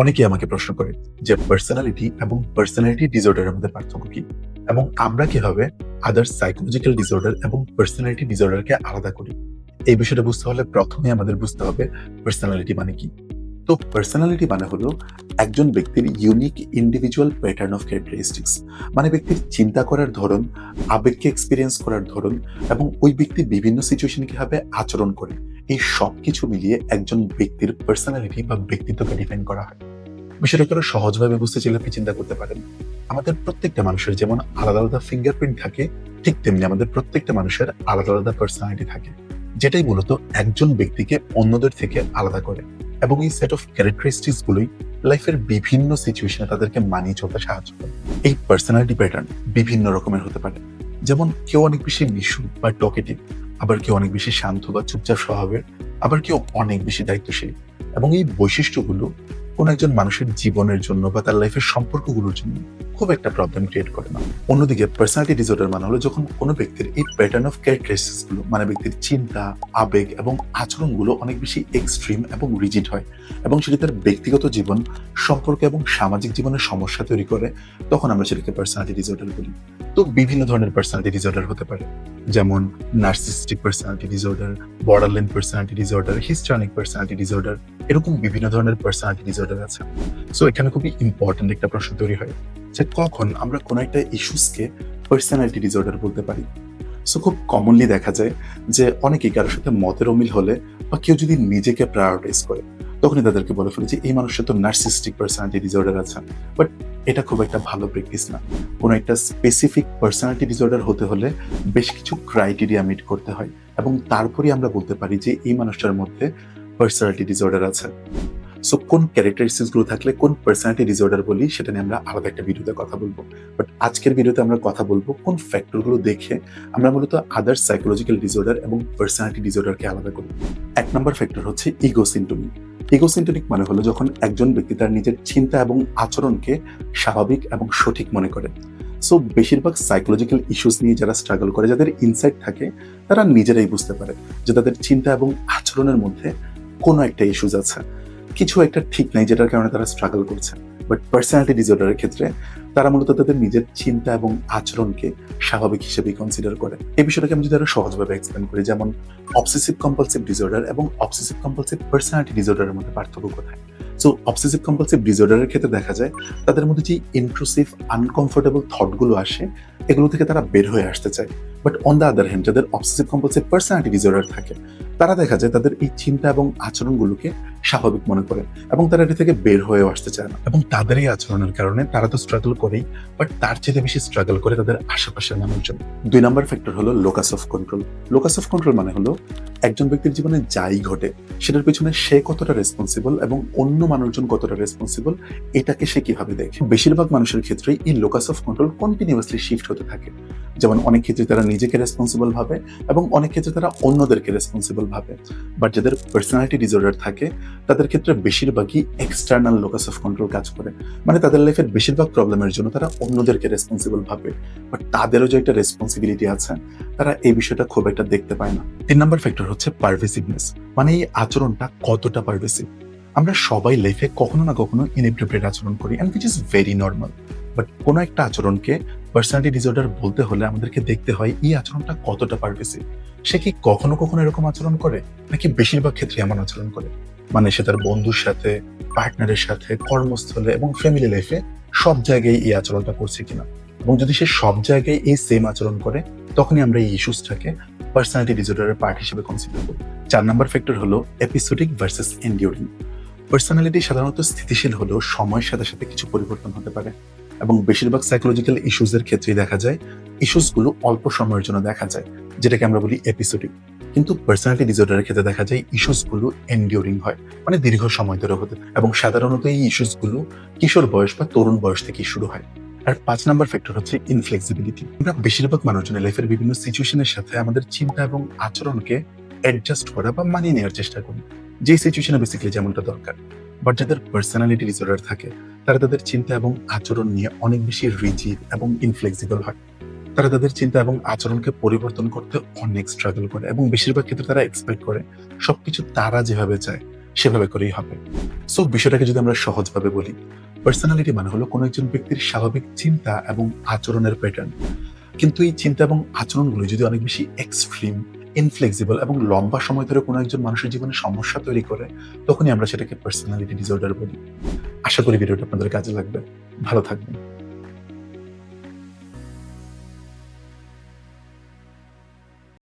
অনেকেই আমাকে প্রশ্ন করে যে পার্সোনালিটি এবং পার্সোনালিটি ডিসঅর্ডারের মধ্যে পার্থক্য কি, এবং আমরা কিভাবে আদার সাইকোলজিক্যাল ডিসঅর্ডার এবং পার্সোনালিটি ডিসঅর্ডারকে আলাদা করি। এই বিষয়টা বুঝতে হলে প্রথমে আমাদের বুঝতে হবে পার্সোনালিটি মানে কি। তো পার্সোনালিটি মানে হলো একজন ব্যক্তির unique individual pattern of characteristics, মানে ব্যক্তির চিন্তা করার ধরন, আবেগকে এক্সপিরিয়েন্স করার ধরন এবং ওই ব্যক্তি বিভিন্ন সিচুয়েশনে কিভাবে আচরণ করে, এই সব কিছু মিলিয়ে একজন ব্যক্তির পার্সোনালিটি বা ব্যক্তিত্বকে ডিফাইন করা হয়। বিষয়টা আরো সহজভাবে বুঝতে চাইলে আপনি চিন্তা করতে পারেন, আমাদের প্রত্যেকটা মানুষের যেমন আলাদা আলাদা ফিঙ্গারপ্রিন্ট থাকে, ঠিক তেমনি আমাদের প্রত্যেকটা মানুষের আলাদা আলাদা পার্সোনালিটি থাকে, যেটাই মূলত একজন ব্যক্তিকে অন্যদের থেকে আলাদা করে। এবং এই সেট অফ ক্যারেক্টারিস্টিক্স গুলোই লাইফের বিভিন্ন সিচুয়েশনে তাদেরকে মানিয়ে চলতে সাহায্য করে। এই পার্সোনালিটি প্যাটার্ন বিভিন্ন রকমের হতে পারে, যেমন কেউ অনেক বেশি মিশুক বা টকেটিভ, আবার কেউ অনেক বেশি শান্ত বা চুপচাপ স্বভাবের, আবার কেউ অনেক বেশি দায়িত্বশীল। এবং এই বৈশিষ্ট্যগুলো কোন একজন মানুষের জীবনের জন্য বা তার লাইফের সম্পর্কগুলোর জন্য খুব একটা প্রবলেম ক্রিয়েট করে না। অন্যদিকে পার্সোনালিটি ডিসঅর্ডার মানে হলো যখন কোনো ব্যক্তির এই প্যাটার্ন অফ ক্যারেক্টারিস্টিক্স গুলো, মানে ব্যক্তির চিন্তা, আবেগ এবং আচরণগুলো অনেক বেশি এক্সট্রিম এবং রিজিড হয়, এবং সেটি তার ব্যক্তিগত জীবন, সম্পর্ক এবং সামাজিক জীবনের সমস্যা তৈরি করে, তখন আমরা সেটাকে পার্সোনালিটি ডিসঅর্ডার বলি। তো বিভিন্ন ধরনের পার্সোনালিটি ডিসঅর্ডার হতে পারে, যেমন narcissistic personality disorder, borderline personality disorder, histrionic personality disorder, এরকম বিভিন্ন ধরনের পার্সোনালিটি ডিসঅর্ডার আছে। সো এখানে খুবই ইম্পর্টেন্ট একটা প্রশ্ন তৈরি হয় যে কখন আমরা কোনো একটা ইস্যুসকে পার্সোনালিটি ডিসঅর্ডার বলতে পারি। সো খুব কমনলি দেখা যায় যে অনেকেই কারোর সাথে মতের অমিল হলে বা কেউ যদি নিজেকে প্রায়োরিটাইজ করে, তখনই তাদেরকে বলে ফেলে যে এই মানুষের তো নার্সিস্টিক পার্সোনালিটি ডিসঅর্ডার আছে। বাট এটা খুব একটা ভালো প্র্যাকটিস না। কোনো একটা স্পেসিফিক পার্সোনালিটি ডিসঅর্ডার হতে হলে বেশ কিছু ক্রাইটেরিয়া মিট করতে হয়, এবং তারপরেই আমরা বলতে পারি যে এই মানুষটার মধ্যে পার্সোনালিটি ডিসঅর্ডার আছে। সো কোন ক্যারেক্টারিস্টিক্স গুলো থাকলে কোন পার্সোনালিটি ডিসঅর্ডার বলি, সেটা নিয়ে আমরা আলাদা একটা ভিডিওতে কথা বলবো। বাট আজকের ভিডিওতে আমরা কথা বলবো কোন ফ্যাক্টর গুলো দেখে আমরা মূলত আদার সাইকোলজিক্যাল ডিসঅর্ডার এবং পার্সোনালিটি ডিসঅর্ডারকে আলাদা করি। এক নম্বর ফ্যাক্টর হচ্ছে ইগোসিন্টমি। ইগোসিন্টনিক মানে হলো যখন একজন ব্যক্তি তার নিজের চিন্তা এবং আচরণকে স্বাভাবিক এবং সঠিক মনে করে। সো বেশিরভাগ সাইকোলজিক্যাল ইস্যুস নিয়ে যারা স্ট্রাগল করে, যাদের ইনসাইট থাকে, তারা নিজেরাই বুঝতে পারে যে তাদের চিন্তা এবং আচরণের মধ্যে কোনো একটা ইস্যুস আছে, কিছু একটা ঠিক নাই যেটার কারণে তারা স্ট্রাগল করছে। বাট পার্সোনালিটি ডিসঅর্ডারের ক্ষেত্রে তারা মূলত তাদের নিজের চিন্তা এবং আচরণকে স্বাভাবিক হিসেবে কনসিডার করে। এই বিষয়টাকে আমি যদি আরো সহজভাবে এক্সপ্লেন করি, যেমন অবসেসিভ কম্পালসিভ ডিসঅর্ডার এবং অবসেসিভ কম্পালসিভ পার্সোনালিটি ডিসঅর্ডারের মধ্যে পার্থক্য কোথায়। সো অবসেসিভ কম্পালসিভ ডিসঅর্ডারের ক্ষেত্রে দেখা যায় তাদের মধ্যে যে ইন্ট্রুসিভ আনকমফোর্টেবল থটগুলো আসে, এগুলো থেকে তারা বের হয়ে আসতে চায়। But on the other hand, যাদের অবসেসিভ কম্পালসিভ পার্সোনালিটি ডিসঅর্ডার থাকে, তারা দেখা যায় তাদের এই চিন্তা এবং আচরণগুলোকে স্বাভাবিক মনে করে, এবং তারা এটা থেকে বের হয়ে আসতে চায় না। এবং তাদের এই আচরণের কারণে তারা তো স্ট্রাগল করেই, বাট তার চেয়ে বেশি স্ট্রাগল করে তাদের আশেপাশের মানুষজন। দুই নম্বর ফ্যাক্টর হলো locus of control. Locus of control মানে হলো একজন ব্যক্তির জীবনে যাই ঘটে সেটার পেছনে সে কতটা রেসপন্সিবল এবং অন্য মানুষজন কতটা রেসপন্সিবল, এটাকে সে কিভাবে দেখে। বেশিরভাগ মানুষের ক্ষেত্রে এই locus of control continuously shift হতে থাকে। যেমন অনেক ক্ষেত্রে তারা নিজেকে রেসপন্সিবল ভাবে এবং অনেক ক্ষেত্রে তারা অন্যদেরকে রেসপন্সিবল ভাবে। বাট যাদের পার্সোনালিটি ডিসঅর্ডার থাকে, তাদের ক্ষেত্রে বেশিরভাগই এক্সটার্নাল লোকাস অফ কন্ট্রোল কাজ করে। মানে তাদের লাইফের বেশিরভাগ প্রবলেমের জন্য তারা অন্যদেরকে রেসপন্সিবল ভাবে, বাট তাদেরও যে একটা রেসপন্সিবিলিটি আছে, তারা এই বিষয়টা খুব একটা দেখতে পায় না। তিন নম্বর ফ্যাক্টর হচ্ছে পারভেসিভনেস, মানে এই আচরণটা কতটা পারভেসিভ। আমরা সবাই লাইফে কখনো না কখনো ইনএপ্রোপ্রিয়েট আচরণ করি, and which is very normal. But কোনো একটা আচরণকে পার্সোনালিটি ডিসঅর্ডার বলতে হলে আমাদেরকে দেখতে হয় এই আচরণটা কতটা পারভেসিভ। সে কি কখনো কখনো এরকম আচরণ করে, নাকি বেশিরভাগ ক্ষেত্রে এমন আচরণ করে, মানে সে তার বন্ধুর সাথে, পার্টনারের সাথে, কর্মস্থলে এবং ফ্যামিলি লাইফে সব জায়গায় এই আচরণটা করছে কিনা। এবং যদি সে সব জায়গায় এই সেম আচরণ করে, তখনই আমরা এই ইস্যুসটাকে পার্সোনালিটি ডিসঅর্ডারের পার্ট হিসেবে কনসিডার করি। চার নম্বর ফ্যাক্টর হলো এপিসোডিক ভার্সেস এন্ডিউরিং। পার্সোনালিটি সাধারণত স্থিতিশীল হলেও সময়ের সাথে সাথে কিছু পরিবর্তন হতে পারে, এবং বেশিরভাগ সাইকোলজিক্যাল ইস্যুসের ক্ষেত্রেই দেখা যায় ইস্যুসগুলো অল্প সময়ের জন্য দেখা যায়, যেটাকে আমরা বলি এপিসোডিক। কিন্তু পার্সোনালিটি ডিসঅর্ডারের ক্ষেত্রে দেখা যায় ইস্যুসগুলো এন্ডিউরিং হয়, মানে দীর্ঘ সময় ধরে হতে, এবং সাধারণত এই ইস্যুসগুলো কিশোর বয়স বা তরুণ বয়স থেকেই শুরু হয়। আর পাঁচ নাম্বার ফ্যাক্টর হচ্ছে ইনফ্লেক্সিবিলিটি। আমরা বেশিরভাগ মানুষজনের লাইফের বিভিন্ন সিচুয়েশনের সাথে আমাদের চিন্তা এবং আচরণকে অ্যাডজাস্ট করা বা মানিয়ে নেওয়ার চেষ্টা করি, যে সিচুয়েশনে বেসিক্যালি যেমনটা দরকার। বাট যাদের পার্সোনালিটি ডিসঅর্ডার থাকে, তারা তাদের চিন্তা এবং আচরণ নিয়ে অনেক বেশি রিজিড এবং ইনফ্লেক্সিবল হয়। তারা তাদের চিন্তা এবং আচরণকে পরিবর্তন করতে অনেক স্ট্রাগল করে, এবং বেশিরভাগ ক্ষেত্রে তারা এক্সপেক্ট করে সবকিছু তারা যেভাবে চায় সেভাবে করেই হবে। সো বিষয়টাকে যদি আমরা সহজভাবে বলি, পার্সোনালিটি মানে হলো কোনো একজন ব্যক্তির স্বাভাবিক চিন্তা এবং আচরণের প্যাটার্ন। কিন্তু এই চিন্তা এবং আচরণগুলো যদি অনেক বেশি এক্সট্রিম, ইনফ্লেক্সিবল এবং লম্বা সময় ধরে কোনো একজন মানুষের জীবনে সমস্যা তৈরি করে, তখনই আমরা সেটাকে পার্সোনালিটি ডিসঅর্ডার বলি। আশা করি ভিডিওটা আপনাদের কাজে লাগবে। ভালো থাকবেন।